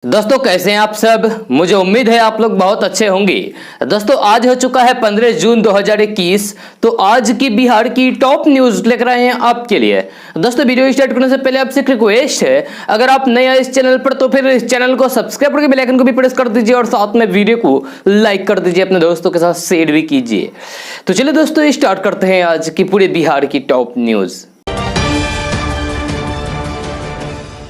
दोस्तों कैसे हैं आप सब। मुझे उम्मीद है आप लोग बहुत अच्छे होंगे। दोस्तों आज हो चुका है 15 जून 2021। तो आज की बिहार की टॉप न्यूज लेकर आए हैं आपके लिए। दोस्तों वीडियो स्टार्ट करने से पहले आपसे एक रिक्वेस्ट है, अगर आप नए हैं इस चैनल पर तो फिर इस चैनल को सब्सक्राइब करके बेल आइकन को भी प्रेस कर दीजिए और साथ में वीडियो को लाइक कर दीजिए, अपने दोस्तों के साथ शेयर भी कीजिए। तो चलिए दोस्तों स्टार्ट करते हैं आज की पूरे बिहार की टॉप न्यूज।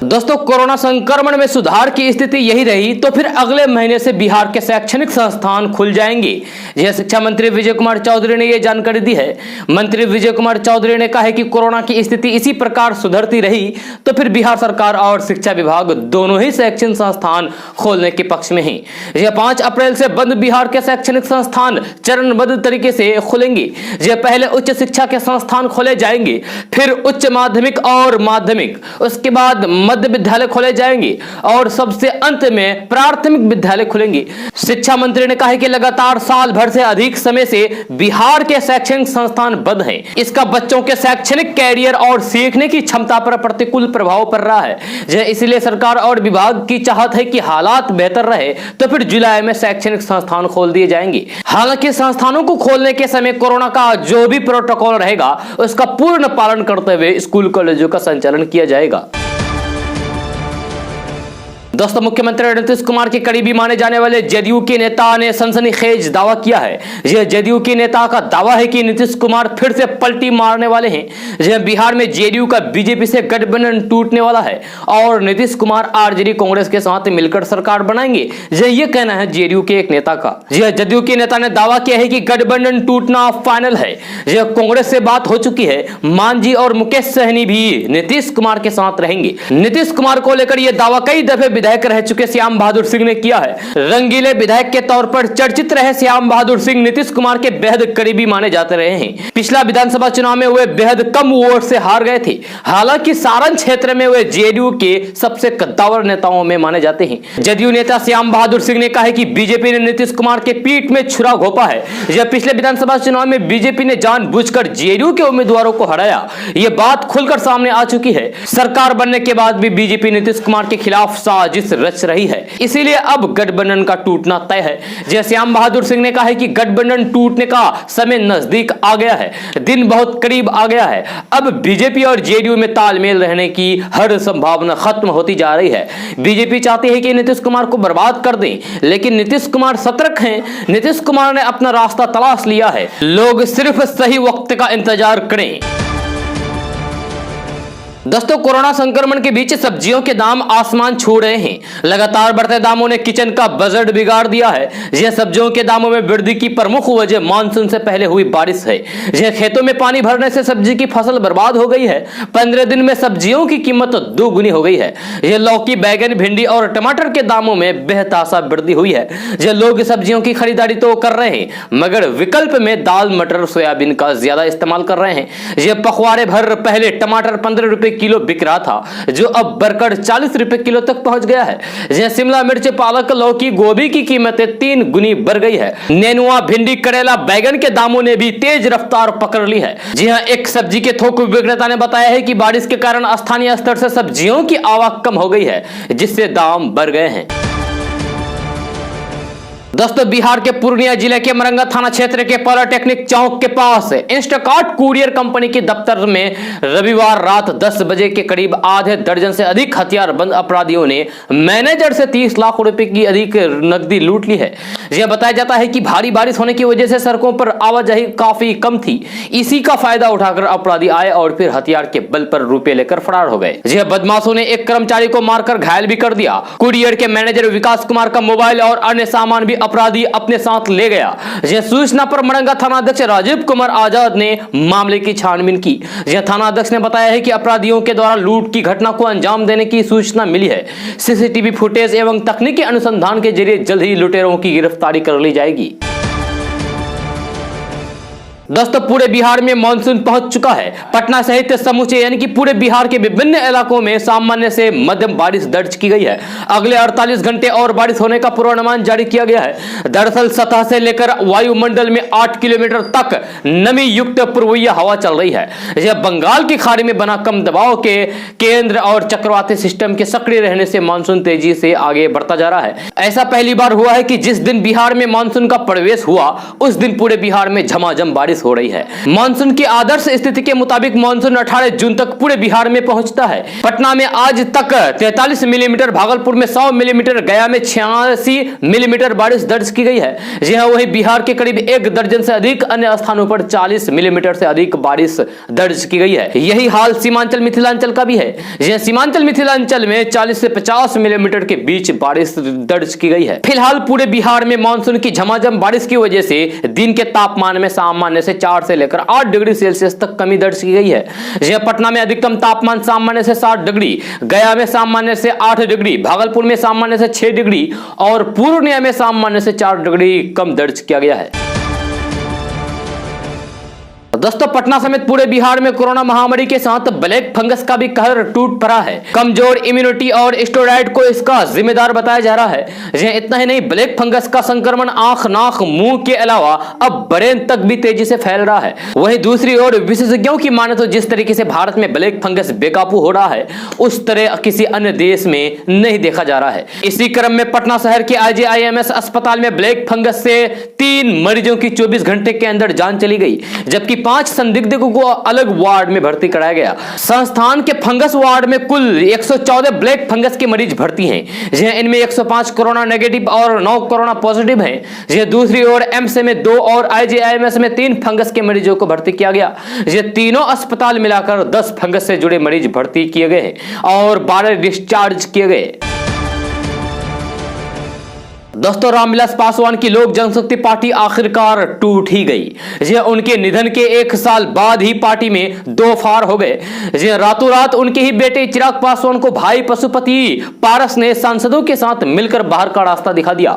दोस्तों कोरोना संक्रमण में सुधार की स्थिति यही रही तो फिर अगले महीने से बिहार के शैक्षणिक संस्थान खुल जाएंगे। यह शिक्षा मंत्री विजय कुमार चौधरी ने यह जानकारी दी है। मंत्री विजय कुमार चौधरी ने कहा है कि कोरोना की स्थिति इसी प्रकार सुधरती रही तो फिर बिहार सरकार और शिक्षा विभाग दोनों ही शैक्षणिक संस्थान खोलने के पक्ष में है। यह 5 अप्रैल से बंद बिहार के शैक्षणिक संस्थान चरणबद्ध तरीके से खुलेंगे। यह पहले उच्च शिक्षा के संस्थान खोले जाएंगे, फिर उच्च माध्यमिक और माध्यमिक, उसके बाद मध्य विद्यालय खोले जाएंगे और सबसे अंत में प्राथमिक विद्यालय खुलेंगे। शिक्षा मंत्री ने कहा कि लगातार साल भर से अधिक समय से बिहार के शैक्षणिक संस्थान बंद हैं। इसका बच्चों के शैक्षणिक कैरियर और सीखने की क्षमता पर प्रतिकूल प्रभाव पड़ रहा है। इसलिए सरकार और विभाग की चाहत है कि हालात बेहतर रहे तो फिर जुलाई में शैक्षणिक संस्थान खोल दिए जाएंगे। हालांकि संस्थानों को खोलने के समय कोरोना का जो भी प्रोटोकॉल रहेगा उसका पूर्ण पालन करते हुए स्कूल कॉलेजों का संचालन किया जाएगा। दोस्तों मुख्यमंत्री नीतीश कुमार के करीबी माने जाने वाले जदयू के नेता ने सनसनीखेज दावा किया है। यह जदयू के नेता का दावा है कि नीतीश कुमार फिर से पलटी मारने वाले हैं। यह बिहार में जेडीयू का बीजेपी से गठबंधन टूटने वाला है और नीतीश कुमार आरजेडी कांग्रेस के साथ मिलकर सरकार बनाएंगे। यह कहना है जेडीयू के एक नेता का। यह जदयू के नेता ने दावा किया है कि गठबंधन टूटना फाइनल है। यह कांग्रेस से बात हो चुकी है। मांझी और मुकेश सहनी भी नीतीश कुमार के साथ रहेंगे। नीतीश कुमार को लेकर यह दावा कई दफे विधायक रह चुके श्याम बहादुर सिंह ने किया है। रंगीले विधायक के तौर पर चर्चित रहे श्याम बहादुर सिंह नीतीश कुमार के बेहद करीबी माने जाते रहे हैं। पिछला विधानसभा चुनाव में वे बेहद कम वोट से हार गए थे। हालांकि सारण क्षेत्र में वे जेडीयू के सबसे कद्दावर नेताओं में माने जाते हैं। जदयू नेता श्याम बहादुर सिंह ने कहा है कि बीजेपी ने नीतीश कुमार के पीठ में छुरा घोंपा है। यह पिछले विधानसभा चुनाव में बीजेपी ने जानबूझकर जेडीयू के उम्मीदवारों को हराया। यह बात खुलकर सामने आ चुकी है। सरकार बनने के बाद भी बीजेपी नीतीश कुमार के खिलाफ साजिश रच रही है, इसीलिए अब गठबंधन का टूटना तय है। जय श्याम बहादुर सिंह ने कहा है कि गठबंधन टूटने का समय नजदीक आ गया है, दिन बहुत करीब आ गया है। अब बीजेपी और जेडीयू में तालमेल रहने की हर संभावना खत्म होती जा रही है। बीजेपी चाहती है कि नीतीश कुमार को बर्बाद कर दें, लेकिन नीतीश कुमार सतर्क हैं। नीतीश कुमार ने अपना रास्ता तलाश लिया है। लोग सिर्फ सही वक्त का इंतजार करें। दोस्तों कोरोना संक्रमण के बीच सब्जियों के दाम आसमान छू रहे हैं। लगातार बढ़ते दामों ने किचन का बजट बिगाड़ दिया है। यह सब्जियों के दामों में वृद्धि की प्रमुख वजह मानसून से पहले हुई बारिश है। यह खेतों में पानी भरने से सब्जी की फसल बर्बाद हो गई है। 15 दिन में सब्जियों की कीमत दोगुनी हो गई है। यह लौकी, बैगन, भिंडी और टमाटर के दामों में बेतहाशा वृद्धि हुई है। यह लोग सब्जियों की खरीदारी तो कर रहे हैं मगर विकल्प में दाल, मटर, सोयाबीन का ज्यादा इस्तेमाल कर रहे हैं। यह पखवाड़े भर पहले टमाटर 15 रुपए किलो बिक रहा था, जो अब बढ़कर 40 रुपए किलो तक पहुंच गया है। यह शिमला मिर्च, पालक, लौकी, गोभी की कीमतें 3 गुनी बढ़ गई है। नेनुआ, भिंडी, करेला, बैगन के दामों ने भी तेज रफ्तार पकड़ ली है। जी हां, एक सब्जी के थोक विक्रेता ने बताया है कि बारिश के कारण स्थानीय स्तर से सब्जियों की आवक कम हो गई है, जिससे दाम बढ़ गए हैं। दोस्तों बिहार के पूर्णिया जिले के मरंगा थाना क्षेत्र के पॉलिटेक्निक चौक के पास इंस्टाकार्ट कुरियर कंपनी के दफ्तर में रविवार रात 10 बजे के करीब आधे दर्जन से अधिक हथियारबंद अपराधियों ने मैनेजर से 30 लाख रुपए की अधिक नकदी लूट ली है। यह बताया जाता है कि भारी बारिश होने की वजह से सड़कों पर आवाजाही काफी कम थी। इसी का फायदा उठाकर अपराधी आए और फिर हथियार के बल पर रुपए लेकर फरार हो गए। यह बदमाशों ने एक कर्मचारी को मारकर घायल भी कर दिया। कुरियर के मैनेजर विकास कुमार का मोबाइल और अन्य सामान भी अपराधी अपने साथ ले गया। यह सूचना पर मरंगा थानाध्यक्ष राजीव कुमार आजाद ने मामले की छानबीन की। यह थानाध्यक्ष ने बताया है कि अपराधियों के द्वारा लूट की घटना को अंजाम देने की सूचना मिली है। सीसीटीवी फुटेज एवं तकनीकी अनुसंधान के जरिए जल्द ही लुटेरों की गिरफ्तारी कर ली जाएगी। दोस्तों पूरे बिहार में मानसून पहुंच चुका है। पटना सहित समूचे यानी कि पूरे बिहार के विभिन्न इलाकों में सामान्य से मध्यम बारिश दर्ज की गई है। अगले 48 घंटे और बारिश होने का पूर्वानुमान जारी किया गया है। दरअसल सतह से लेकर वायुमंडल में 8 किलोमीटर तक नमी युक्त पूर्वीय हवा चल रही है। यह बंगाल की खाड़ी में बना कम दबाव के केंद्र और चक्रवाती सिस्टम के सक्रिय रहने से मानसून तेजी से आगे बढ़ता जा रहा है। ऐसा पहली बार हुआ है कि जिस दिन बिहार में मानसून का प्रवेश हुआ उस दिन पूरे बिहार में झमाझम बारिश हो रही है। मानसून की आदर्श स्थिति के मुताबिक मानसून 18 जून तक पूरे बिहार में पहुंचता है। पटना में आज तक 43 मिलीमीटर, भागलपुर में 100 मिलीमीटर, गया में 86 मिलीमीटर बारिश दर्ज की गई है। जी हां, वहीं बिहार के करीब 1 दर्जन से अधिक अन्य स्थानों पर 40 मिलीमीटर से अधिक बारिश दर्ज की गई है। यही हाल सीमांचल मिथिलांचल का भी है। जी हां, सीमांचल मिथिलांचल में 40 से 50 मिलीमीटर के बीच बारिश दर्ज की गई है। फिलहाल पूरे बिहार में मानसून की झमाझम बारिश की वजह से दिन के तापमान में सामान्य से 4 से लेकर 8 डिग्री सेल्सियस तक कमी दर्ज की गई है। यह पटना में अधिकतम तापमान सामान्य से 7 डिग्री, गया में सामान्य से 8 डिग्री, भागलपुर में सामान्य से 6 डिग्री और पूर्णिया में सामान्य से 4 डिग्री कम दर्ज किया गया है। दोस्तों पटना समेत पूरे बिहार में कोरोना महामारी के साथ ब्लैक फंगस का भी कहर टूट पड़ा है। कमजोर इम्यूनिटी और स्टेरॉइड को इसका जिम्मेदार बताया जा रहा है। इतना ही नहीं, ब्लैक फंगस का संक्रमण आंख, नाक, मुंह के अलावा अब ब्रेन तक भी तेजी से फैल रहा है। वहीं दूसरी ओर विशेषज्ञों की माने तो जिस तरीके से भारत में ब्लैक फंगस बेकाबू हो रहा है उस तरह किसी अन्य देश में नहीं देखा जा रहा है। इसी क्रम में पटना शहर के IJIMS अस्पताल में ब्लैक फंगस से 3 मरीजों की 24 घंटे के अंदर जान चली गई, जबकि 5 संदिग्धों को अलग वार्ड में भर्ती कराया गया। संस्थान के फंगस वार्ड में कुल 114 ब्लैक फंगस के मरीज भर्ती हैं। इनमें 105 कोरोना नेगेटिव और 9 कोरोना पॉजिटिव हैं। दूसरी ओर एम्स में 2 और IJIMS में 3 फंगस के मरीजों को भर्ती किया गया। ये तीनों अस्पताल मिलाकर 10 फंगस से जुड़े मरीज भर्ती किए गए हैं और 12 डिस्चार्ज किए गए। दोस्तों रामविलास पासवान की लोक जनशक्ति पार्टी आखिरकार टूट ही गई। उनके निधन के 1 साल बाद ही पार्टी में 2 फाड़ हो गए। रातों रात उनके ही बेटे चिराग पासवान को भाई पशुपति पारस ने सांसदों के साथ मिलकर बाहर का रास्ता दिखा दिया।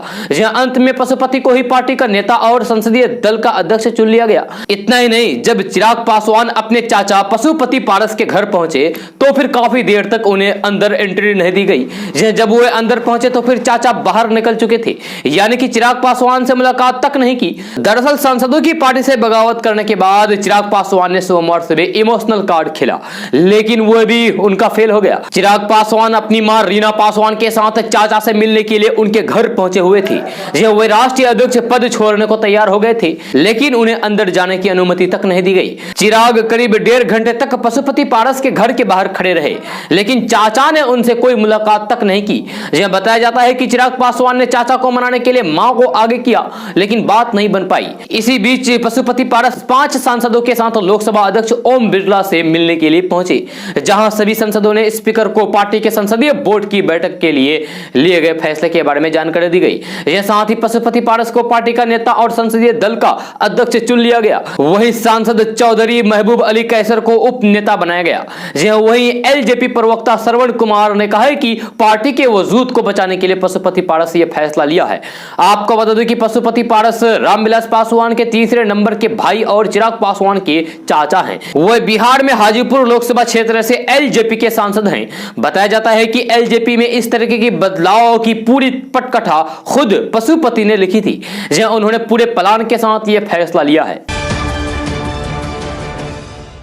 अंत में पशुपति को ही पार्टी का नेता और संसदीय दल का अध्यक्ष चुन लिया गया। इतना ही नहीं, जब चिराग पासवान अपने चाचा पशुपति पारस के घर पहुंचे तो फिर काफी देर तक उन्हें अंदर एंट्री नहीं दी गई। जब वो अंदर पहुंचे तो फिर चाचा बाहर निकल चुके थे, यानी कि चिराग पासवान से मुलाकात तक नहीं की। दरअसल सांसदों की पार्टी से बगावत करने के बाद चिराग पासवान ने सोमवार सुबह इमोशनल कार्ड खेला, लेकिन वो भी उनका फेल हो गया। चिराग पासवान अपनी मां रीना पासवान के साथ चाचा से मिलने के लिए उनके घर पहुंचे हुए थे। वे राष्ट्रीय अध्यक्ष पद छोड़ने को तैयार हो गए थे, लेकिन उन्हें अंदर जाने की अनुमति तक नहीं दी गई। चिराग करीब 1.5 घंटे तक पशुपति पारस के घर के बाहर खड़े रहे, लेकिन चाचा ने उनसे कोई मुलाकात तक नहीं की। यह बताया जाता है कि चिराग पासवान ने चाचा को मनाने के लिए मां को आगे किया, लेकिन बात नहीं बन पाई। इसी बीच पशुपति पारस 5 सांसदों के साथ लोकसभा अध्यक्ष ओम बिरला से मिलने के लिए पहुंचे, जहां सभी सांसदों ने स्पीकर को पार्टी के संसदीय बोर्ड की बैठक के लिए लिए गए फैसले के बारे में जानकारी दी गई। यह साथ ही पशुपति पारस को पार्टी का नेता और संसदीय दल का अध्यक्ष चुन लिया गया। वहीं सांसद चौधरी महबूब अली कैसर को उप नेता बनाया गया। वहीं LJP प्रवक्ता श्रवण कुमार ने कहा है कि पार्टी के वजूद को बचाने के लिए पशुपति पारस यह फैसला लिया है। आपको बता दूं कि पशुपति पारस रामविलास पासवान के तीसरे नंबर के भाई और चिराग पासवान के चाचा हैं। वह बिहार में हाजीपुर लोकसभा क्षेत्र से LJP के सांसद हैं। बताया जाता है कि LJP में इस तरीके की बदलाव की पूरी पटकथा खुद पशुपति ने लिखी थी। उन्होंने पूरे प्लान के साथ यह फैसला लिया है।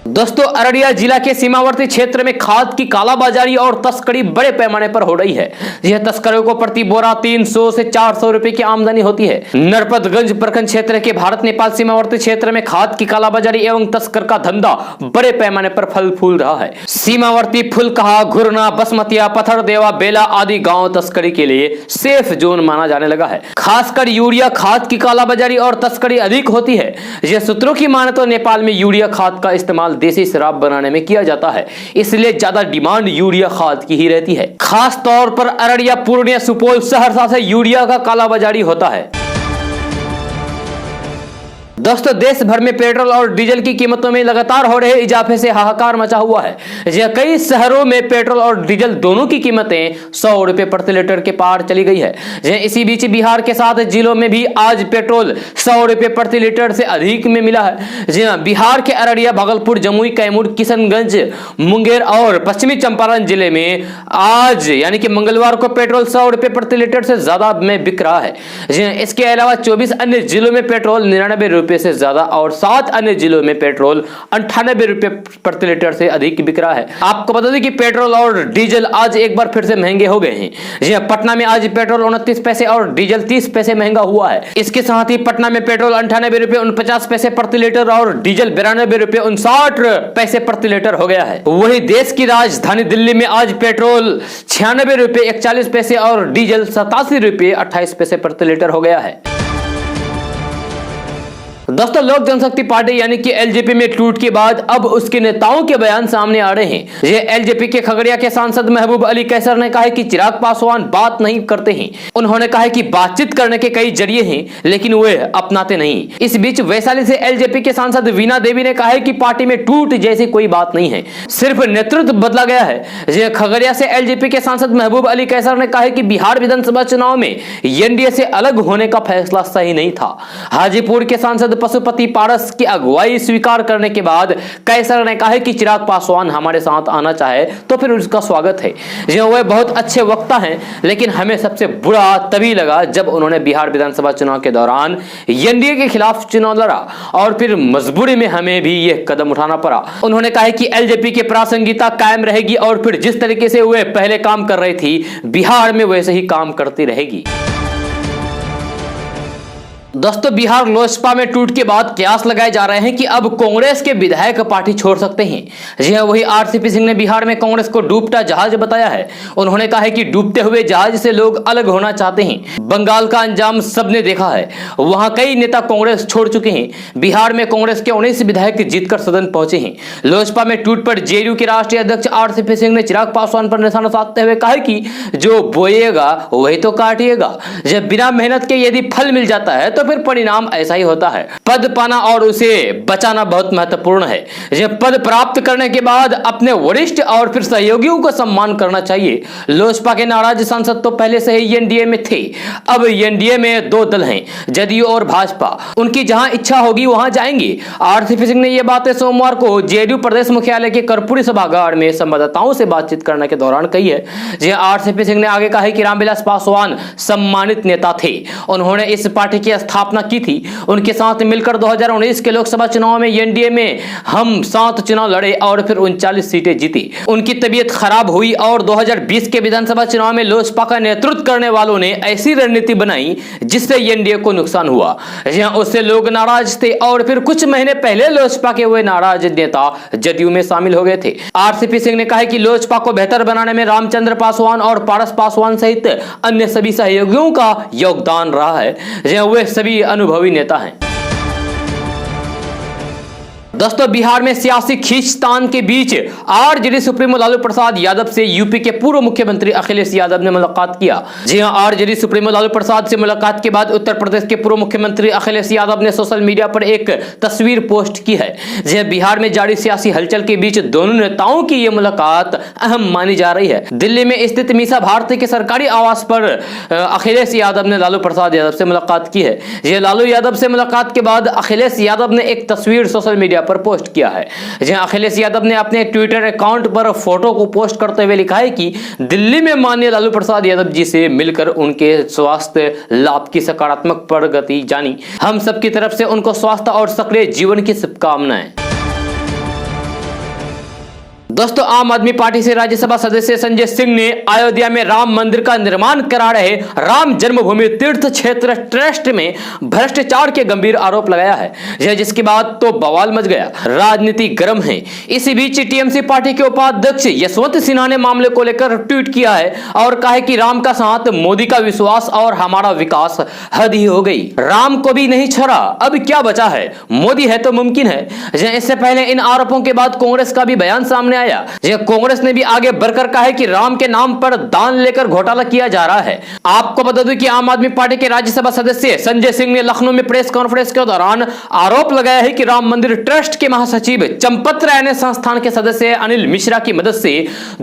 दोस्तों अररिया जिला के सीमावर्ती क्षेत्र में खाद की कालाबाजारी और तस्करी बड़े पैमाने पर हो रही है। यह तस्करों को प्रति बोरा 300 से 400 रुपए की आमदनी होती है। नरपतगंज प्रखंड क्षेत्र के भारत नेपाल सीमावर्ती क्षेत्र में खाद की कालाबाजारी एवं तस्कर का धंधा बड़े पैमाने पर फल फूल रहा है। सीमावर्ती फुलकहा, घुरना, बसमतिया, पथरदेवा, बेला आदि गाँव तस्करी के लिए सेफ जोन माना जाने लगा है। खासकर यूरिया खाद की कालाबाजारी और तस्करी अधिक होती है। यह सूत्रों की माने तो नेपाल में यूरिया खाद का इस्तेमाल देसी शराब बनाने में किया जाता है, इसलिए ज्यादा डिमांड यूरिया खाद की ही रहती है। खास तौर पर अररिया, पूर्णिया, सुपौल, सहरसा से यूरिया का कालाबाजारी होता है। दोस्तों, देश भर में पेट्रोल और डीजल की कीमतों में लगातार हो रहे इजाफे से हाहाकार मचा हुआ है। कई शहरों में पेट्रोल और डीजल दोनों की कीमतें 100 रुपए प्रति लीटर के पार चली गई है। इसी बीच बिहार के 7 जिलों में भी आज पेट्रोल 100 रुपए प्रति लीटर से अधिक में मिला है। बिहार के अररिया, भागलपुर, जमुई, कैमूर, किशनगंज, मुंगेर और पश्चिमी चंपारण जिले में आज यानी कि मंगलवार को पेट्रोल 100 रुपए प्रति लीटर से ज्यादा में बिक रहा है। इसके अलावा 24 अन्य जिलों में पेट्रोल 99 रुपए से ज्यादा और 7 अन्य जिलों में पेट्रोल 98 रुपए प्रति लीटर से अधिक बिक रहा है। आपको बता दें कि पेट्रोल और डीजल आज एक बार फिर से महंगे हो गए हैं। पटना में आज पेट्रोल 29 पैसे और डीजल 30 पैसे महंगा हुआ है। इसके साथ ही पटना में पेट्रोल 98 रुपए 49 पैसे प्रति लीटर और डीजल 92 रुपए 59 पैसे प्रति लीटर हो गया है। वही देश की राजधानी दिल्ली में आज पेट्रोल 96 रुपए 41 पैसे और डीजल 87 रुपए 28 पैसे प्रति लीटर हो गया है। दोस्तों, लोक जनशक्ति पार्टी यानी कि एलजेपी में टूट के बाद अब उसके नेताओं के बयान सामने आ रहे हैं। ये एलजेपी के खगड़िया के सांसद महबूब अली कैसर ने कहा है कि चिराग पासवान बात नहीं करते हैं। उन्होंने कहा है कि बातचीत करने के कई जरिए हैं लेकिन वे अपनाते नहीं। इस बीच वैशाली से एलजेपी के सांसद वीणा देवी ने कहा है कि पार्टी में टूट जैसी कोई बात नहीं है, सिर्फ नेतृत्व बदला गया है। खगड़िया से एलजेपी के सांसद महबूब अली कैसर ने कहा है कि बिहार विधानसभा चुनाव में एनडीए से अलग होने का फैसला सही नहीं था। हाजीपुर के सांसद पशुपति पारस की अगुवाई स्वीकार करने के बाद कैसर ने कहा है कि चिराग पासवान हमारे साथ आना चाहे तो फिर उसका स्वागत है। वह बहुत अच्छे वक्ता हैं, लेकिन हमें सबसे बुरा तभी लगा जब उन्होंने बिहार विधानसभा चुनाव के दौरान एनडीए के खिलाफ चुनाव लड़ा और फिर मजबूरी में हमें भी यह कदम उठाना पड़ा। उन्होंने कहा है कि एलजेपी की प्रासंगिकता कायम रहेगी और फिर जिस तरीके से वे पहले काम कर रही थी बिहार में वैसे ही काम करती रहेगी। दोस्तों, बिहार लोजपा में टूट के बाद कयास लगाए जा रहे हैं कि अब कांग्रेस के विधायक पार्टी छोड़ सकते हैं। जी हां, वही आरसीपी सिंह ने बिहार में कांग्रेस को डूबता जहाज बताया है। उन्होंने कहा है कि डूबते हुए जहाज से लोग अलग होना चाहते हैं। बंगाल का अंजाम सबने देखा है, वहां कई नेता कांग्रेस छोड़ चुके हैं। बिहार में कांग्रेस के 19 विधायक जीतकर सदन पहुंचे हैं। लोजपा में टूट पर जेडीयू के राष्ट्रीय अध्यक्ष आरसीपी सिंह ने चिराग पासवान पर निशाना साधते हुए कहा कि जो बोएगा वही तो काटिएगा। जब बिना मेहनत के यदि फल मिल जाता है तो फिर परिणाम ऐसा ही होता है। पद पाना और उसे बचाना बहुत महत्वपूर्ण है। जब पद प्राप्त करने के बाद अपने वरिष्ठ और फिर सहयोगियों को सम्मान करना चाहिए। लोजपा के नाराज सांसद तो पहले से ही एनडीए में थे। अब एनडीए में 2 दल हैं, जदयू और भाजपा। उनकी जहां इच्छा होगी वहां जाएंगे। आरसीपी सिंह ने यह बातें सोमवार को जेडीयू प्रदेश मुख्यालय के कर्पूरी सभागार में संवाददाताओं से बातचीत करने के दौरान कही है। आरसीपी सिंह ने आगे कहा है कि रामविलास पासवान सम्मानित नेता थे। उन्होंने इस पार्टी की स्थापना की थी। उनके साथ मिलकर 2019 के लोकसभा चुनाव में एनडीए में हम 7 चुनाव लड़े और फिर 39 सीटें जीती। उनकी तबीयत खराब हुई और 2020 के विधानसभा चुनाव में लोजपा का नेतृत्व करने वालों ने ऐसी रणनीति बनाई जिससे एनडीए को नुकसान हुआ। उससे लोग नाराज थे और फिर कुछ महीने पहले लोजपा के वे नाराज नेता जदयू में शामिल हो गए थे। आरसीपी सिंह ने कहा कि लोजपा को बेहतर बनाने में रामचंद्र पासवान और पारस पासवान सहित अन्य सभी सहयोगियों का योगदान रहा है। वे सभी अनुभवी नेता हैं। दोस्तों, बिहार में सियासी खींचतान के बीच आरजेडी सुप्रीमो लालू प्रसाद यादव से यूपी के पूर्व मुख्यमंत्री अखिलेश यादव ने मुलाकात किया। जी हां, आरजेडी सुप्रीमो लालू प्रसाद से मुलाकात के बाद उत्तर प्रदेश के पूर्व मुख्यमंत्री अखिलेश यादव ने सोशल मीडिया पर एक तस्वीर पोस्ट की है। जी हां, बिहार में जारी सियासी हलचल के बीच दोनों नेताओं की यह मुलाकात अहम मानी जा रही है। दिल्ली में स्थित मीसा भारती के सरकारी आवास पर अखिलेश यादव ने लालू प्रसाद यादव से मुलाकात की है। जी, लालू यादव से मुलाकात के बाद अखिलेश यादव ने एक तस्वीर सोशल मीडिया पर पोस्ट किया है। जहां अखिलेश यादव ने अपने ट्विटर अकाउंट पर फोटो को पोस्ट करते हुए लिखा है कि दिल्ली में माननीय लालू प्रसाद यादव जी से मिलकर उनके स्वास्थ्य लाभ की सकारात्मक प्रगति जानी। हम सबकी तरफ से उनको स्वास्थ्य और सक्रिय जीवन की शुभकामनाएं। दोस्तों, आम आदमी पार्टी से राज्यसभा सदस्य संजय सिंह ने अयोध्या में राम मंदिर का निर्माण करा रहे राम जन्मभूमि तीर्थ क्षेत्र ट्रस्ट में भ्रष्टाचार के गंभीर आरोप लगाया है, जिसके बाद तो बवाल मच गया। राजनीति गर्म है। इसी बीच टीएमसी पार्टी के उपाध्यक्ष यशवंत सिन्हा ने मामले को लेकर ट्वीट किया है और कहा है कि राम का साथ, मोदी का विश्वास और हमारा विकास हद ही हो गई। राम को भी नहीं छोड़ा, अब क्या बचा है? मोदी है तो मुमकिन है। इससे पहले इन आरोपों के बाद कांग्रेस का भी बयान सामने आया। कांग्रेस ने भी आगे बढ़कर कहा है कि राम के नाम पर दान लेकर घोटाला किया जा रहा है। आपको बता दूं कि आम आदमी पार्टी के राज्यसभा सदस्य संजय सिंह ने लखनऊ में प्रेस कॉन्फ्रेंस के दौरान आरोप लगाया है कि राम मंदिर ट्रस्ट के महासचिव चंपत राय ने संस्थान के सदस्य अनिल मिश्रा की मदद से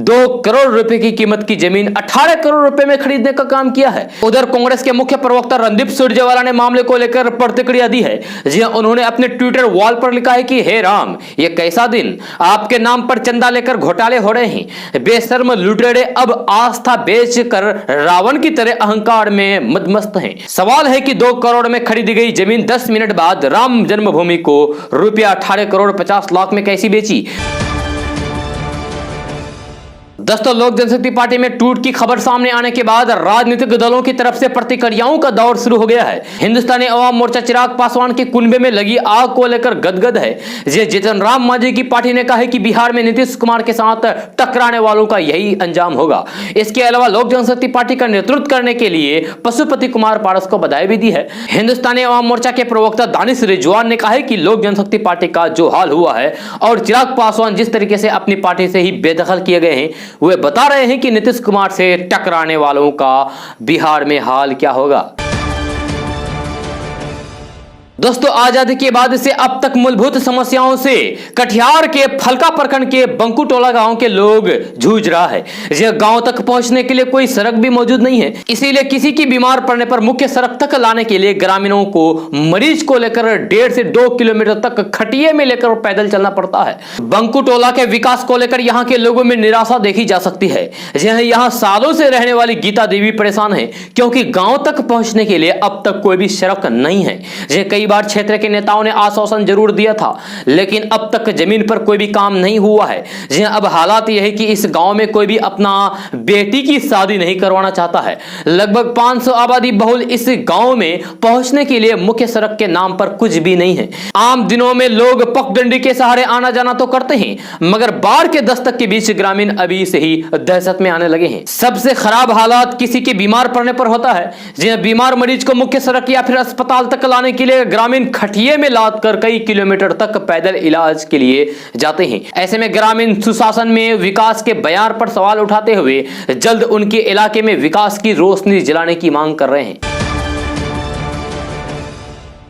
2 करोड़ रुपए की कीमत की जमीन 18 करोड़ रुपए में खरीदने का काम किया है। उधर कांग्रेस के मुख्य प्रवक्ता रणदीप सुरजेवाला ने मामले को लेकर प्रतिक्रिया दी है। जी उन्होंने अपने ट्विटर वॉल पर लिखा है कि हे राम, ये कैसा दिन, आपके नाम पर चंदा लेकर घोटाले हो रहे हैं। बेशर्म लुटेरे अब आस्था बेचकर रावण की तरह अहंकार में मदमस्त हैं। सवाल है कि 2 करोड़ में खरीदी गई जमीन 10 मिनट बाद राम जन्मभूमि को रुपया 18 करोड़ 50 लाख में कैसी बेची। दोस्तों, लोक जनशक्ति पार्टी में टूट की खबर सामने आने के बाद राजनीतिक दलों की तरफ से प्रतिक्रियाओं का दौर शुरू हो गया है। हिंदुस्तानी अवाम मोर्चा चिराग पासवान के कुनबे में लगी आग को लेकर गदगद है। जीतन राम मांझी की पार्टी ने कहा है कि बिहार में नीतीश कुमार के साथ टकराने वालों का यही अंजाम होगा। इसके अलावा लोक जनशक्ति पार्टी का नेतृत्व करने के लिए पशुपति कुमार पारस को बधाई भी दी है। हिंदुस्तानी अवाम मोर्चा के प्रवक्ता दानिश रिजवान ने कहा है कि लोक जनशक्ति पार्टी का जो हाल हुआ है और चिराग पासवान जिस तरीके से अपनी पार्टी से ही बेदखल किए गए हैं, वे बता रहे हैं कि नीतीश कुमार से टकराने वालों का बिहार में हाल क्या होगा। दोस्तों, आजादी के बाद से अब तक मूलभूत समस्याओं से कटिहार के फलका प्रखंड के बंकुटोला गांव के लोग जूझ रहा है। यह गांव तक पहुंचने के लिए कोई सड़क भी मौजूद नहीं है। इसीलिए किसी की बीमार पड़ने पर मुख्य सड़क तक लाने के लिए ग्रामीणों को मरीज को लेकर 1.5 से 2 किलोमीटर तक खटिये में लेकर पैदल चलना पड़ता है। बंकुटोला के विकास को लेकर यहाँ के लोगों में निराशा देखी जा सकती है। यहाँ सालों से रहने वाली गीता देवी परेशान है क्योंकि गाँव तक पहुंचने के लिए अब तक कोई भी सड़क नहीं है। कई बार क्षेत्र के नेताओं ने आश्वासन जरूर दिया था, लेकिन अब तक जमीन पर कोई भी काम नहीं हुआ है। जी अब हालात यह है कि इस गांव में कोई भी अपना बेटी की शादी नहीं करवाना चाहता है। लगभग 500 आबादी बहुल इस गांव में पहुंचने के लिए मुख्य सड़क के नाम पर कुछ भी नहीं है। आम दिनों में लोग पगडंडी के सहारे आना जाना तो करते हैं, मगर बाढ़ के दस्तक के बीच ग्रामीण अभी से ही दहशत में आने लगे हैं। सबसे खराब हालात किसी के बीमार पड़ने पर होता है। जी बीमार मरीज को मुख्य सड़क या फिर अस्पताल तक लाने के लिए ग्रामीण खटिये में लाद कर कई किलोमीटर तक पैदल इलाज के लिए जाते हैं। ऐसे में ग्रामीण सुशासन में विकास के बयान पर सवाल उठाते हुए जल्द उनके इलाके में विकास की रोशनी जलाने की मांग कर रहे हैं।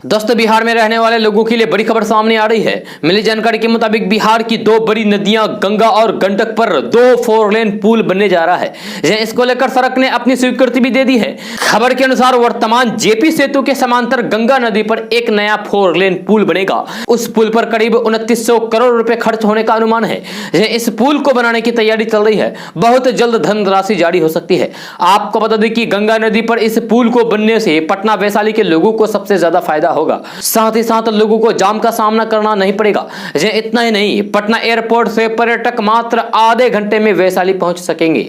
दोस्तों, बिहार में रहने वाले लोगों के लिए बड़ी खबर सामने आ रही है। मिली जानकारी के मुताबिक बिहार की 2 बड़ी नदियां गंगा और गंडक पर 2 4 लेन पुल बनने जा रहा है। इसको लेकर सड़क ने अपनी स्वीकृति भी दे दी है। खबर के अनुसार वर्तमान जेपी सेतु के समांतर गंगा नदी पर एक नया 4 लेन पुल बनेगा। उस पुल पर करीब 2900 करोड़ रुपए खर्च होने का अनुमान है। इस पुल को बनाने की तैयारी चल रही है। बहुत जल्द धनराशि जारी हो सकती है। आपको बता दें कि गंगा नदी पर इस पुल को बनने से पटना वैशाली के लोगों को सबसे ज्यादा फायदा होगा। साथ ही साथ लोगों को जाम का सामना करना नहीं पड़ेगा। इतना ही नहीं, पटना एयरपोर्ट से पर्यटक मात्र आधे घंटे में वैशाली पहुंच सकेंगे।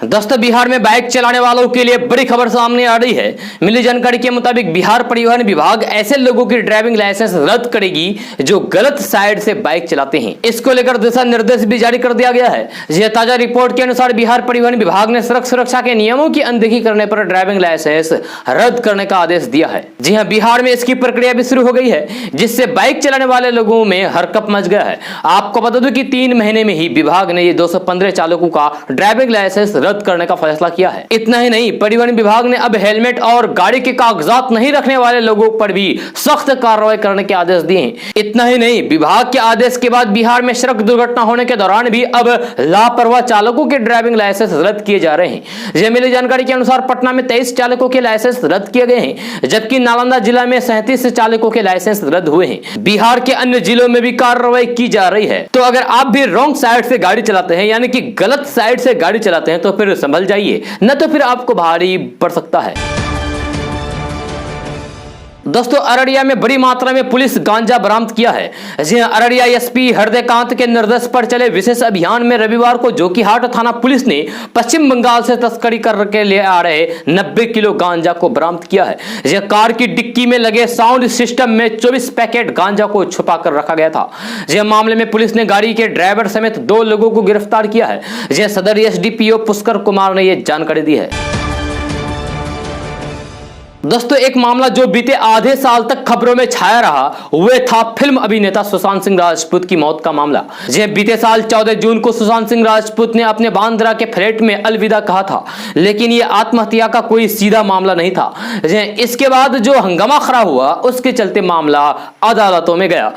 दोस्तों, बिहार में बाइक चलाने वालों के लिए बड़ी खबर सामने आ रही है। मिली जानकारी के मुताबिक बिहार परिवहन विभाग ऐसे लोगों की ड्राइविंग लाइसेंस रद्द करेगी जो गलत साइड से बाइक चलाते हैं। इसको लेकर दिशा निर्देश भी जारी कर दिया गया है। यह ताजा रिपोर्ट के अनुसार बिहार परिवहन विभाग ने सड़क सुरक्षा के नियमों की अनदेखी करने पर ड्राइविंग लाइसेंस रद्द करने का आदेश दिया है। जी हाँ, बिहार में इसकी प्रक्रिया भी शुरू हो गई है, जिससे बाइक चलाने वाले लोगों में हरकंप मच गया है। आपको बता दूं कि 3 महीने में ही विभाग ने ये 215 चालकों का ड्राइविंग लाइसेंस रद्द करने का फैसला किया है। इतना ही नहीं, परिवहन विभाग ने अब हेलमेट और गाड़ी के कागजात नहीं रखने वाले लोगों पर भी सख्त कार्रवाई करने के आदेश दिए हैं। इतना ही नहीं, विभाग के आदेश के बाद बिहार में सड़क दुर्घटना होने के दौरान भी अब लापरवाह चालकों के ड्राइविंग लाइसेंस रद्द किए जा रहे हैं। मिली जानकारी के अनुसार पटना में 23 चालकों के लाइसेंस रद्द किए गए हैं, जबकि नालंदा जिला में 37 चालकों के लाइसेंस रद्द हुए हैं। बिहार के अन्य जिलों में भी कार्रवाई की जा रही है। तो अगर आप भी रॉन्ग साइड से गाड़ी चलाते हैं, यानी कि गलत साइड से गाड़ी चलाते हैं, तो फिर संभल जाइए, न तो फिर आपको भारी पड़ सकता है। दोस्तों, अररिया में बड़ी मात्रा में पुलिस गांजा बरामद किया है। अररिया एसपी हृदयकांत के निर्देश पर चले विशेष अभियान में रविवार को जोकीहाट थाना पुलिस ने पश्चिम बंगाल से तस्करी करके ले आ रहे 90 किलो गांजा को बरामद किया है। यह कार की डिक्की में लगे साउंड सिस्टम में 24 पैकेट गांजा को छुपा कर रखा गया था। यह मामले में पुलिस ने गाड़ी के ड्राइवर समेत 2 लोगों को गिरफ्तार किया है। यह सदर एसडीपीओ पुष्कर कुमार ने यह जानकारी दी है। दोस्तों एक मामला जो बीते आधे साल तक खबरों में छाया रहा वह था फिल्म अभिनेता सुशांत सिंह राजपूत की मौत का मामला। बीते साल 14 जून को सुशांत सिंह राजपूत ने अपने बांद्रा के फ्लैट में अलविदा कहा था, लेकिन यह आत्महत्या का कोई सीधा मामला नहीं था। इसके बाद जो हंगामा खड़ा हुआ उसके चलते मामला अदालतों में गया।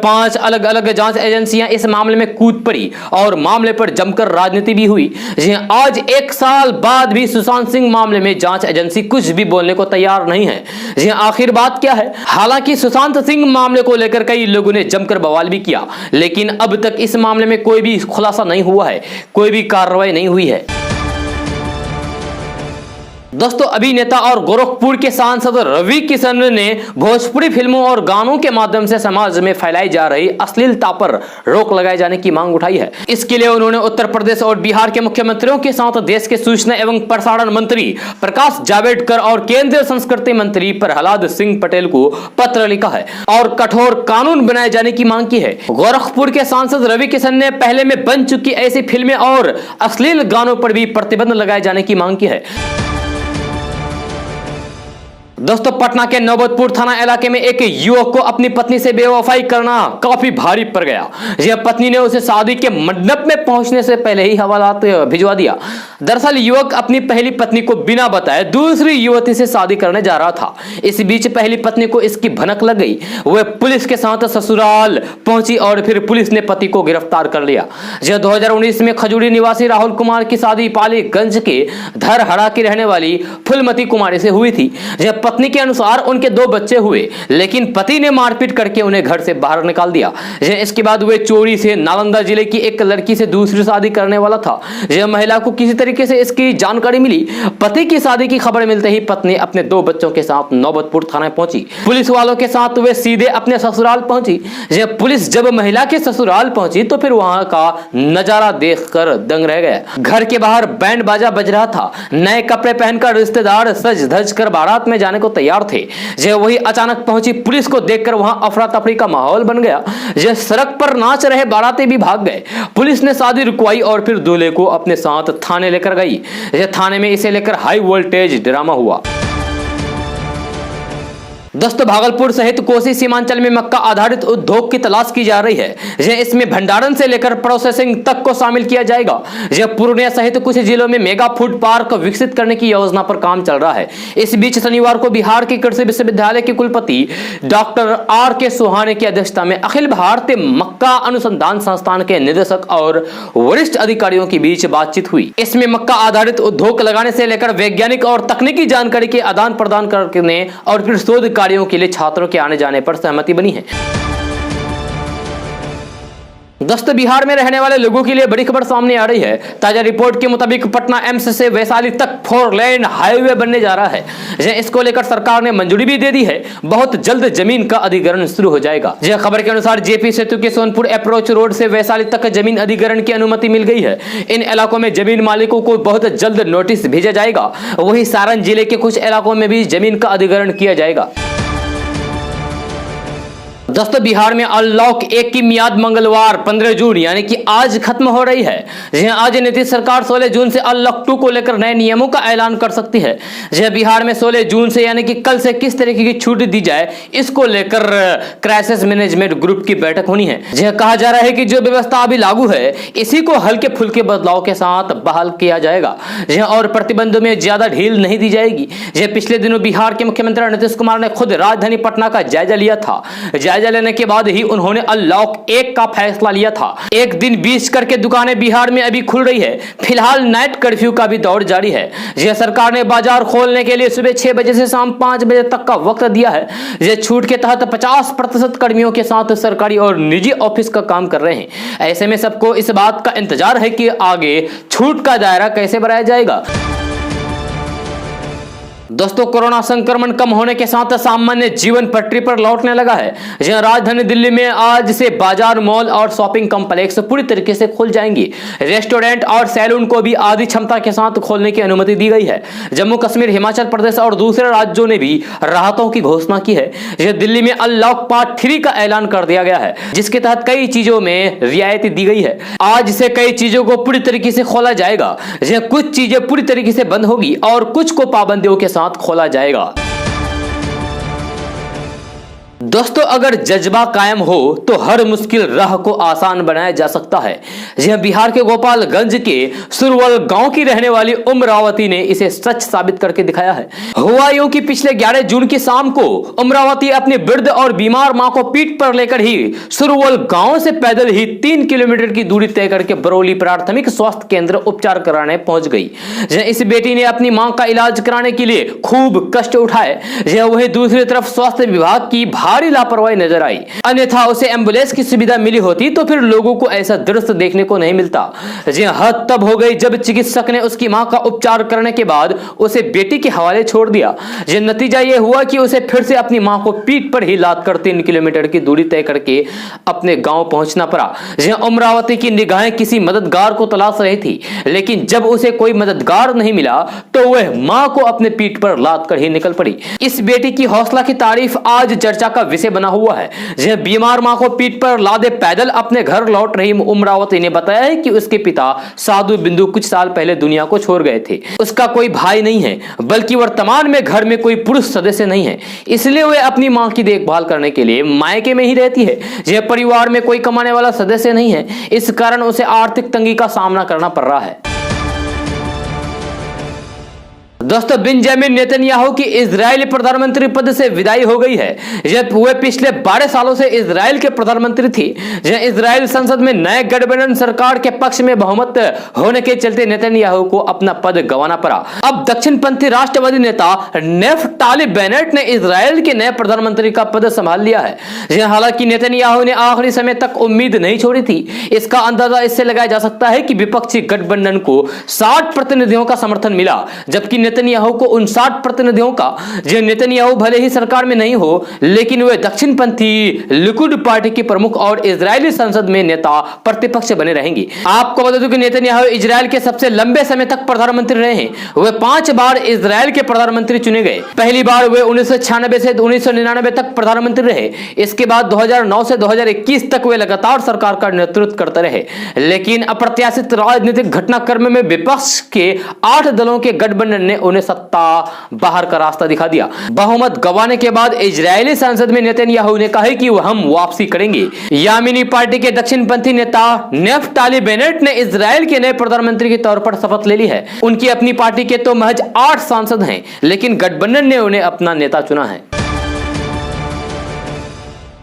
5 अलग अलग जांच एजेंसियां इस मामले में कूद पड़ी और मामले पर जमकर राजनीति भी हुई। आज 1 साल बाद भी सुशांत सिंह मामले में जांच एजेंसी कुछ भी बोलने को तैयार नहीं है। आखिर बात क्या है? हालांकि सुशांत सिंह मामले को लेकर कई लोगों ने जमकर बवाल भी किया, लेकिन अब तक इस मामले में कोई भी खुलासा नहीं हुआ है, कोई भी कार्रवाई नहीं हुई है। दोस्तों अभिनेता और गोरखपुर के सांसद रवि किशन ने भोजपुरी फिल्मों और गानों के माध्यम से समाज में फैलाई जा रही अश्लीलता पर रोक लगाए जाने की मांग उठाई है। इसके लिए उन्होंने उत्तर प्रदेश और बिहार के मुख्यमंत्रियों के साथ देश के सूचना एवं प्रसारण मंत्री प्रकाश जावड़ेकर और केंद्रीय संस्कृति मंत्री प्रहलाद सिंह पटेल को पत्र लिखा है और कठोर कानून बनाए जाने की मांग की है। गोरखपुर के सांसद रवि किशन ने पहले में बन चुकी ऐसी फिल्में और अश्लील गानों पर भी प्रतिबंध लगाए जाने की मांग की है। दोस्तों पटना के नौबतपुर थाना इलाके में एक युवक को अपनी पत्नी से बेवफाई करना काफी भारी पड़ गया। यह पत्नी ने उसे शादी के मंडप में पहुंचने से पहले ही हवालात भिजवा दिया। दरअसल युवक अपनी पहली पत्नी को बिना बताए दूसरी युवती से शादी करने जा रहा था। इस बीच पहली पत्नी को इसकी भनक लग गई। वह पुलिस के साथ ससुराल पहुंची और फिर पुलिस ने पति को गिरफ्तार कर लिया। 2019 में खजूरी निवासी राहुल कुमार की शादी पालीगंज के धरहरा की रहने वाली फुलमती कुमारी से हुई थी। पत्नी के अनुसार उनके 2 बच्चे हुए, लेकिन पति ने मारपीट करके उन्हें घर से बाहर निकाल दिया। इसके बाद वे चोरी से नालंदा जिले की एक लड़की से दूसरी शादी करने वाला था। यह महिला को किसी तरीके से इसकी जानकारी मिली। पति की शादी की खबर मिलते ही पत्नी अपने 2 बच्चों के साथ नौबतपुर थाने पहुंची। पुलिस वालों के साथ वे सीधे अपने ससुराल पहुंची। पुलिस जब महिला के ससुराल पहुंची तो फिर वहां का नजारा देखकर दंग रह गया। घर के बाहर बैंड बाजा बज रहा था। नए कपड़े पहनकर रिश्तेदार सज धज कर बारात में जाने को तैयार थे। वही अचानक पहुंची पुलिस को देखकर वहां अफरा तफरी का माहौल बन गया। सड़क पर नाच रहे बाराती भी भाग गए। पुलिस ने शादी रुकवाई और फिर दूल्हे को अपने साथ थाने लेकर गई। थाने में इसे लेकर हाई वोल्टेज ड्रामा हुआ। दोस्तों भागलपुर सहित कोसी सीमांचल में मक्का आधारित उद्योग की तलाश की जा रही है। इसमें भंडारण से लेकर प्रोसेसिंग तक को शामिल किया जाएगा। पूर्णिया सहित कुछ जिलों में मेगा फूड पार्क विकसित करने की योजना पर काम चल रहा है। इस बीच शनिवार को बिहार के कृषि विश्वविद्यालय के कुलपति डॉक्टर RK सुहाने की अध्यक्षता में अखिल भारतीय मक्का अनुसंधान संस्थान के निदेशक और वरिष्ठ अधिकारियों के बीच बातचीत हुई। इसमें मक्का आधारित उद्योग लगाने से लेकर वैज्ञानिक और तकनीकी जानकारी के आदान प्रदान करने और फिर शोध कार्यों के लिए छात्रों के आने जाने पर सहमति बनी है। दोस्तों बिहार में रहने वाले लोगों के लिए बड़ी खबर सामने आ रही है। ताजा रिपोर्ट के मुताबिक पटना एम्स से वैशाली तक 4 लेन हाईवे बनने जा रहा है। इसको लेकर सरकार ने मंजूरी भी दे दी है। बहुत जल्द जमीन का अधिग्रहण शुरू हो जाएगा। खबर के अनुसार जेपी सेतु के सोनपुर अप्रोच रोड से वैशाली तक जमीन अधिग्रहण की अनुमति मिल गई है। इन इलाकों में जमीन मालिकों को बहुत जल्द नोटिस भेजा जाएगा। वही सारण जिले के कुछ इलाकों में भी जमीन का अधिग्रहण किया जाएगा। दोस्तों बिहार में अनलॉक 1 की मियाद मंगलवार 15 जून यानी कि आज खत्म हो रही है। आज नीतीश सरकार 16 जून से अनलॉक 2 को लेकर नए नियमों का ऐलान कर सकती है। बिहार में 16 जून से यानी कि कल से किस तरीके की छूट दी जाए इसको लेकर क्राइसिस मैनेजमेंट ग्रुप की बैठक होनी है। कहा जा रहा है कि जो व्यवस्था अभी लागू है इसी को हल्के फुल्के बदलाव के साथ बहाल किया जाएगा और प्रतिबंधों में ज्यादा ढील नहीं दी जाएगी। पिछले दिनों बिहार के मुख्यमंत्री नीतीश कुमार ने खुद राजधानी पटना का जायजा लिया था। जायजा लेने के बाद ही उन्होंने अनलॉक 1 का फैसला लिया था। एक दिन 20 करके दुकानें बिहार में अभी खुल रही है। फिलहाल नाइट कर्फ्यू का भी दौर जारी है। सरकार ने बाजार खोलने के लिए सुबह 6 बजे से शाम 5 बजे तक का वक्त दिया है। छूट के तहत 50% कर्मियों के साथ सरकारी और निजी ऑफिस का काम कर रहे हैं। ऐसे में सबको इस बात का इंतजार है कि आगे छूट का दायरा कैसे बढ़ाया जाएगा। दोस्तों कोरोना संक्रमण कम होने के साथ सामान्य जीवन पटरी पर लौटने लगा है। राजधानी दिल्ली में आज से बाजार, मॉल और शॉपिंग कॉम्प्लेक्स पूरी तरीके से खुल जाएंगी। रेस्टोरेंट और सैलून को भी आधी क्षमता के साथ खोलने की अनुमति दी गई है। जम्मू कश्मीर, हिमाचल प्रदेश और दूसरे राज्यों ने भी राहतों की घोषणा की है। दिल्ली में अनलॉक पार्ट 3 का ऐलान कर दिया गया है, जिसके तहत कई चीजों में रियायत दी गई है। आज से कई चीजों को पूरी तरीके से खोला जाएगा। कुछ चीजें पूरी तरीके से बंद होगी और कुछ को पाबंदियों के साथ खोला जाएगा। दोस्तों, अगर जज्बा कायम हो तो हर मुश्किल राह को आसान बनाया जा सकता है। यह बिहार के गोपालगंज के सुरवल गांव की रहने वाली उमरावती ने इसे सच साबित करके दिखाया है। हुआ यूं कि पिछले 11 जून की शाम को उमरावती अपनी वृद्ध और बीमार मां को पीठ पर लेकर ही सुरवल गांव से पैदल ही 3 किलोमीटर की दूरी तय करके बरौली प्राथमिक स्वास्थ्य केंद्र उपचार कराने पहुंच गई। इस बेटी ने अपनी मां का इलाज कराने के लिए खूब कष्ट उठाए। वहीं दूसरी तरफ स्वास्थ्य विभाग की भारी लापरवाही नजर आई। अन्यथा उसे एम्बुलेंस की सुविधा मिली होती तो फिर लोगों को ऐसा दृश्य देखने को नहीं मिलता। हद तब हो गई जब चिकित्सक ने उसकी मां का उपचार करने के बाद उसे बेटी के हवाले छोड़ दिया। नतीजा यह हुआ कि उसे फिर से अपनी मां को पीठ पर ही लाद कर 3 किलोमीटर की दूरी तय करके अपने गांव पहुंचना पड़ा। उमरावती की निगाहें किसी मददगार को तलाश रही थी, लेकिन जब उसे कोई मददगार नहीं मिला तो वह मां को अपने पीठ पर लाद कर ही निकल पड़ी। इस बेटी की हौसला की तारीफ आज चर्चा का विषय बना हुआ है। बीमार मां को पीठ पर लादे पैदल अपने घर लौट रही उमरावती ने बताया है कि उसके पिता साधु बिंदु कुछ साल पहले दुनिया को छोड़ गए थे। उसका कोई भाई नहीं है, बल्कि वर्तमान में घर में कोई पुरुष सदस्य नहीं है, इसलिए वह अपनी मां की देखभाल करने के लिए मायके में ही रहती है। परिवार में कोई कमाने वाला सदस्य नहीं है, इस कारण उसे आर्थिक तंगी का सामना करना पड़ रहा है। दोस्तों, बेंजामिन नेतन्याहू की इजरायली प्रधानमंत्री पद से विदाई हो गई है। वे पिछले 12 सालों से इजराइल के प्रधानमंत्री थी। इजराइल संसद में नए गठबंधन सरकार के पक्ष में बहुमत होने के चलते नेतन्याहू को अपना पद गंवाना पड़ा। अब दक्षिणपंथी राष्ट्रवादी नेता नेफ्ताली बेनेट ने इजराइल के नए प्रधानमंत्री का पद संभाल लिया है। हालांकि नेतन्याहू ने आखिरी समय तक उम्मीद नहीं छोड़ी थी। इसका अंदाजा इससे लगाया जा सकता है कि विपक्षी गठबंधन को 60 प्रतिनिधियों का समर्थन मिला, जबकि नेतन्याहू को 59 प्रतिनिधियों का। नेतन्याहू भले ही सरकार में नहीं हो, लेकिन वे दक्षिणपंथी लिकुड पार्टी के प्रमुख और इजरायली संसद में नेता प्रतिपक्ष बने रहेंगे। आपको बता दूं कि नेतन्याहू इजराइल के सबसे लंबे समय तक प्रधानमंत्री रहे हैं। वे 5 बार इजराइल के प्रधानमंत्री चुने गए। पहली बार वे 1996 से 1999 तक प्रधानमंत्री रहे। इसके बाद 2009 से 2021 तक वे लगातार सरकार का नेतृत्व करते रहे, लेकिन अप्रत्याशित राजनीतिक घटनाक्रम में विपक्ष के 8 दलों के गठबंधन ने उन्हें सत्ता बाहर का रास्ता दिखा दिया। बहुमत गंवाने के बाद इजरायली संसद में नेतन्याहू ने कहा कि हम वापसी करेंगे। यामीनी पार्टी के दक्षिणपंथी नेता नेफ्ताली बेनेट ने इजराइल के नए प्रधानमंत्री के तौर पर शपथ ले ली है। उनकी अपनी पार्टी के तो महज 8 सांसद हैं, लेकिन गठबंधन ने उन्हें अपना नेता चुना है।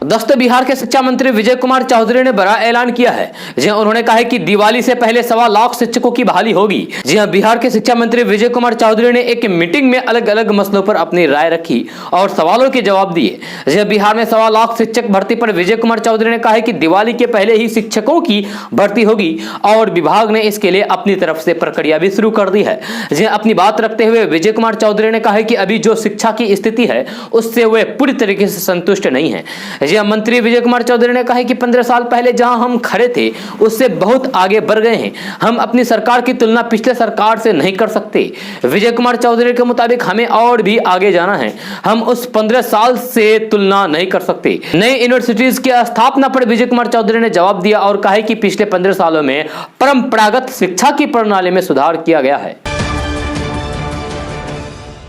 दोस्तों, बिहार के शिक्षा मंत्री विजय कुमार चौधरी ने बड़ा ऐलान किया है। उन्होंने कहा है कि दिवाली से पहले 1.25 लाख शिक्षकों की बहाली होगी। बिहार के शिक्षा मंत्री विजय कुमार चौधरी ने एक मीटिंग में अलग अलग मसलों पर अपनी राय रखी और सवालों के जवाब दिए। बिहार में 1.25 लाख शिक्षक भर्ती पर विजय कुमार चौधरी ने कहा है कि दिवाली के पहले ही शिक्षकों की भर्ती होगी और विभाग ने इसके लिए अपनी तरफ से प्रक्रिया भी शुरू कर दी है। अपनी बात रखते हुए विजय कुमार चौधरी ने कहा है कि अभी जो शिक्षा की स्थिति है उससे वे पूरी तरीके से संतुष्ट नहीं है। मंत्री विजय कुमार चौधरी ने कहा है कि 15 साल पहले जहां हम खड़े थे उससे बहुत आगे बढ़ गए हैं। हम अपनी सरकार की तुलना पिछले सरकार से नहीं कर सकते। विजय कुमार चौधरी के मुताबिक हमें और भी आगे जाना है। हम उस 15 साल से तुलना नहीं कर सकते। नई यूनिवर्सिटीज की स्थापना पर विजय कुमार चौधरी ने जवाब दिया और कहा कि पिछले 15 सालों में परंपरागत शिक्षा की प्रणाली में सुधार किया गया है।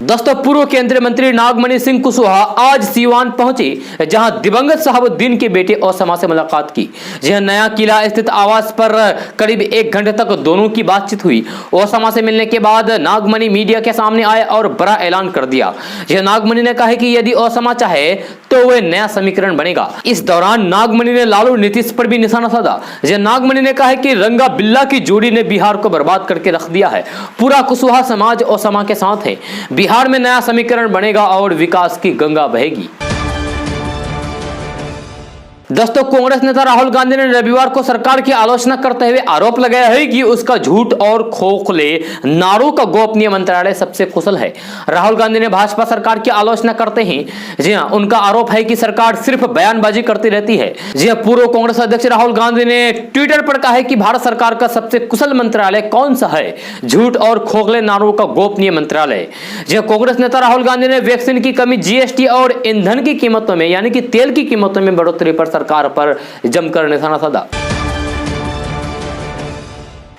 दोस्तों, पूर्व केंद्रीय मंत्री नागमणि सिंह कुशवाहा आज सीवान पहुंचे, जहां दिवंगत शहाबुद्दीन के बेटे ओसामा से मुलाकात की। नया किला स्थित आवास पर करीब 1 घंटे तक दोनों की बातचीत हुई। ओसामा से मिलने के बाद नागमणि मीडिया के सामने आए और बड़ा ऐलान कर दिया। नागमणि ने कहा कि यदि ओसामा चाहे तो वह नया समीकरण बनेगा। इस दौरान नागमणि ने लालू नीतीश पर भी निशाना साधा। नागमणि ने कहा कि रंगा बिल्ला की जोड़ी ने बिहार को बर्बाद करके रख दिया है। पूरा कुशवाहा समाज ओसामा के साथ है। बिहार में नया समीकरण बनेगा और विकास की गंगा बहेगी। दोस्तों, कांग्रेस नेता राहुल गांधी ने रविवार को सरकार की आलोचना करते हुए आरोप लगाया है कि उसका झूठ और खोखले नारों का गोपनीय मंत्रालय सबसे कुशल है। राहुल गांधी ने भाजपा सरकार की आलोचना करते ही उनका आरोप है कि सरकार सिर्फ बयानबाजी करती रहती है। पूर्व कांग्रेस अध्यक्ष राहुल गांधी ने ट्विटर पर कहा है कि भारत सरकार का सबसे कुशल मंत्रालय कौन सा है? झूठ और खोखले नारों का गोपनीय मंत्रालय। कांग्रेस नेता राहुल गांधी ने वैक्सीन की कमी, जीएसटी और ईंधन की कीमतों में यानी कि तेल की कीमतों में बढ़ोतरी पर सरकार पर जमकर निशाना साधा।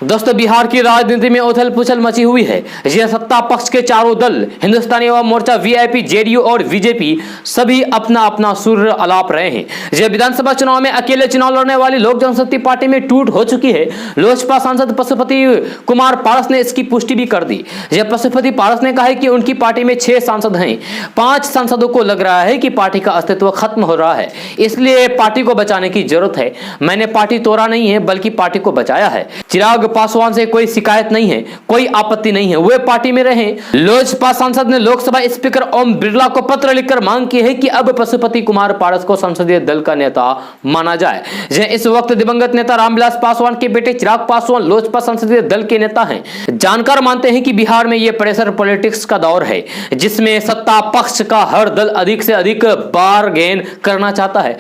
दोस्तों, बिहार की राजनीति में उथल पुथल मची हुई है। यह सत्ता पक्ष के चारों दल हिंदुस्तानी युवा मोर्चा, वीआईपी, जेडीयू और बीजेपी सभी अपना अपना सुर अलाप रहे हैं। यह विधानसभा चुनाव में अकेले चुनाव लड़ने वाली लोक जनशक्ति पार्टी में टूट हो चुकी है। लोजपा सांसद पशुपति कुमार पारस ने इसकी पुष्टि भी कर दी। यह पशुपति पारस ने कहा है कि उनकी पार्टी में 6 सांसद हैं। 5 सांसदों को लग रहा है कि पार्टी का अस्तित्व खत्म हो रहा है, इसलिए पार्टी को बचाने की जरूरत है। मैंने पार्टी तोड़ा नहीं है, बल्कि पार्टी को बचाया है। चिराग पासवान से कोई शिकायत नहीं है, कोई आपत्ति नहीं है, वे पार्टी में रहे। लोजपा सांसद ने लोकसभा स्पीकर ओम बिरला को पत्र लिखकर मांग की है कि अब पशुपति कुमार पारस को संसदीय दल का नेता माना जाए। इस वक्त दिवंगत नेता रामविलास पासवान के बेटे चिराग पासवान लोजपा संसदीय दल के नेता हैं। जानकार मानते हैं कि बिहार में यह प्रेशर पॉलिटिक्स का दौर है, जिसमें सत्ता पक्ष का हर दल अधिक से अधिक बारगेन करना चाहता है।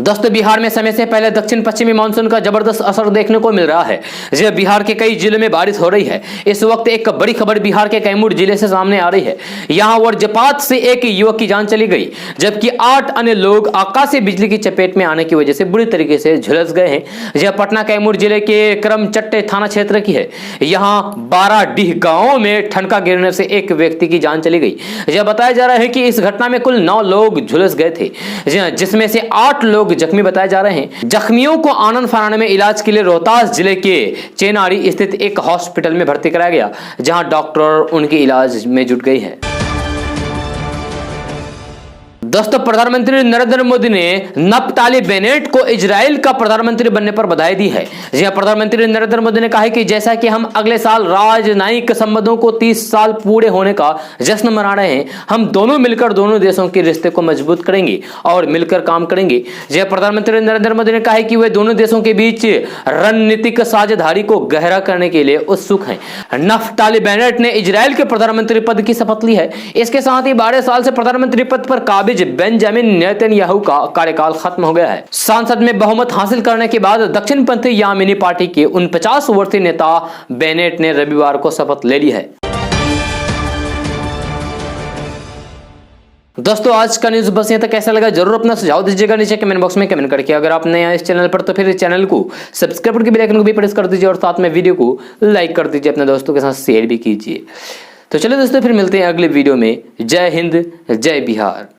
दोस्तों, बिहार में समय से पहले दक्षिण पश्चिमी मानसून का जबरदस्त असर देखने को मिल रहा है। यह बिहार के कई जिलों में बारिश हो रही है। इस वक्त एक बड़ी खबर बिहार के कैमूर जिले से सामने आ रही है। यहां वज्रपात से एक युवक की जान चली गई, जबकि 8 अन्य लोग आकाशीय बिजली की चपेट में आने की वजह से बुरी तरीके से झुलस गए हैं। यह पटना कैमूर जिले के करमचट्टे थाना क्षेत्र की है। यहां 12डीह गांव में ठनका गिरने से एक व्यक्ति की जान चली गई। यह बताया जा रहा है कि इस घटना में कुल 9 लोग झुलस गए थे, जिसमें से 8 लोग जख्मी बताए जा रहे हैं। जख्मियों को आनंद फानन में इलाज के लिए रोहतास जिले के चेनारी स्थित एक हॉस्पिटल में भर्ती कराया गया, जहां डॉक्टर उनके इलाज में जुट गई है। दोस्तों, प्रधानमंत्री नरेंद्र मोदी ने नफ्ताली बेनेट को इजराइल का प्रधानमंत्री बनने पर बधाई दी है। प्रधानमंत्री नरेंद्र मोदी ने कहा है कि जैसा कि हम अगले साल राजनयिक संबंधों को 30 साल पूरे होने का जश्न मना रहे हैं, हम दोनों मिलकर दोनों देशों के रिश्ते को मजबूत करेंगे और मिलकर काम करेंगे। प्रधानमंत्री नरेंद्र मोदी ने कहा है कि वे दोनों देशों के बीच रणनीतिक साझेदारी को गहरा करने के लिए उत्सुक हैं। नफ्ताली बेनेट ने इजराइल के प्रधानमंत्री पद की शपथ ली है। इसके साथ ही 12 साल से प्रधानमंत्री पद पर काबिज बेंजामिन नेतन्याहू का कार्यकाल खत्म हो गया है। संसद में बहुमत हासिल करने के बाद दक्षिणपंथी यामीनी पार्टी के 49 वर्षीय नेता बेनेट ने रविवार को शपथ ले ली है। दोस्तों, आज का न्यूज बस यहाँ तक। कैसा लगा जरूर अपना सुझाव दीजिएगा नीचे कमेंट बॉक्स में कमेंट करके। अगर आप नए हैं इस चैनल पर तो फिर इस चैनल को सब्सक्राइब करके बेल आइकन को भी प्रेस कर दीजिए और साथ में वीडियो को लाइक कर दीजिए, अपने दोस्तों के साथ शेयर भी कीजिए। तो चलिए दोस्तों, फिर मिलते हैं अगले वीडियो में। जय हिंद, जय बिहार।